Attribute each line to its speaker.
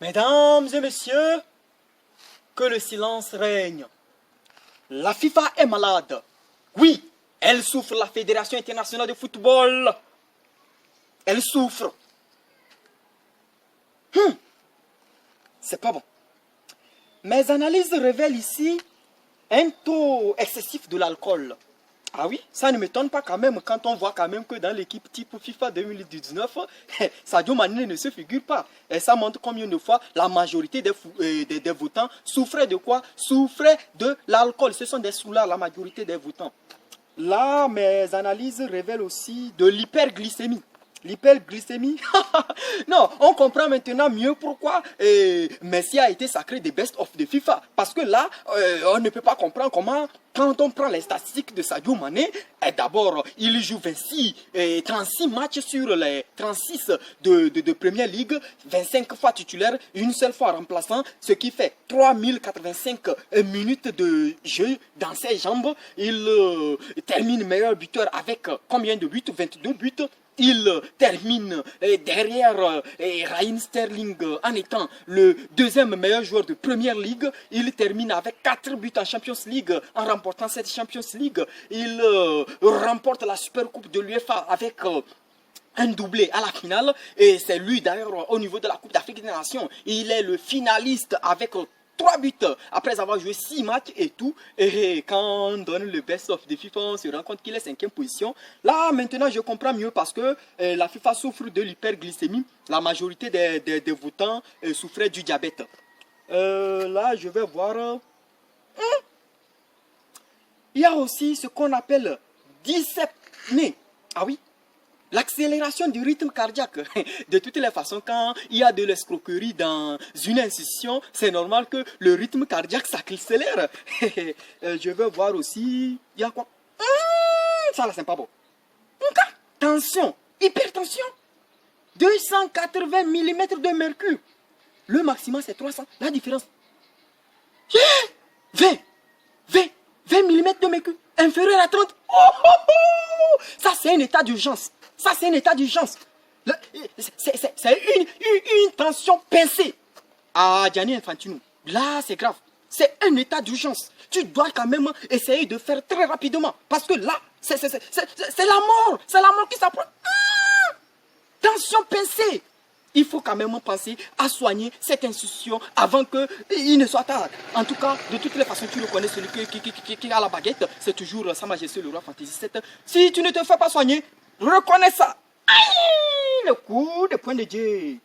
Speaker 1: Mesdames et messieurs, que le silence règne. La FIFA est malade. Oui, elle souffre, la Fédération internationale de football. Elle souffre. C'est pas bon. Mes analyses révèlent ici un taux excessif de l'alcool. Ah oui, ça ne m'étonne pas quand même quand on voit quand même que dans l'équipe type FIFA 2019, Sadio Mané ne se figure pas. Et ça montre combien de fois la majorité des votants souffraient de quoi? Souffraient de l'alcool. Ce sont des soulards, la majorité des votants. Là, mes analyses révèlent aussi de l'hyperglycémie. L'hyperglycémie, non, on comprend maintenant mieux pourquoi Messi a été sacré des best of de FIFA. Parce que là, on ne peut pas comprendre comment, quand on prend les statistiques de Sadio Mané, d'abord, il joue 36 matchs sur les 36 de Premier League, 25 fois titulaire, une seule fois remplaçant, ce qui fait 3085 minutes de jeu dans ses jambes. Il termine meilleur buteur avec combien de buts? 22 buts. Il termine derrière Raheem Sterling en étant le deuxième meilleur joueur de Premier League. Il termine avec 4 buts en Champions League en remportant cette Champions League. Il remporte la Super Coupe de l'UEFA avec un doublé à la finale. Et c'est lui d'ailleurs au niveau de la Coupe d'Afrique des Nations. Il est le finaliste avec 3 buts après avoir joué 6 matchs et tout. Et quand on donne le best of de FIFA, on se rend compte qu'il est 5e position. Là, maintenant, je comprends mieux parce que la FIFA souffre de l'hyperglycémie. La majorité des votants souffraient du diabète. Là, je vais voir. Il y a aussi ce qu'on appelle dyspnée. Ah oui. L'accélération du rythme cardiaque. De toutes les façons, quand il y a de l'escroquerie dans une institution, c'est normal que le rythme cardiaque s'accélère. Je veux voir aussi... Il y a quoi? Ça là, c'est pas bon. Tension, hypertension. 280 mm de mercure. Le maximum, c'est 300. La différence. 20 mm de mercure. Inférieur à 30. Ça, c'est un état d'urgence. Ça, c'est un état d'urgence. C'est une tension pincée. Ah, Gianni Infantino, là, c'est grave. C'est un état d'urgence. Tu dois quand même essayer de faire très rapidement. Parce que là, c'est la mort. C'est la mort qui s'approche. Tension pincée. Il faut quand même penser à soigner cette institution avant qu'il ne soit tard. En tout cas, de toutes les façons, tu reconnais celui qui a la baguette. C'est toujours Sa Majesté le Roi Fantasy 7. Si tu ne te fais pas soigner, reconnais ça. Aïe, le coup de poing de Dieu.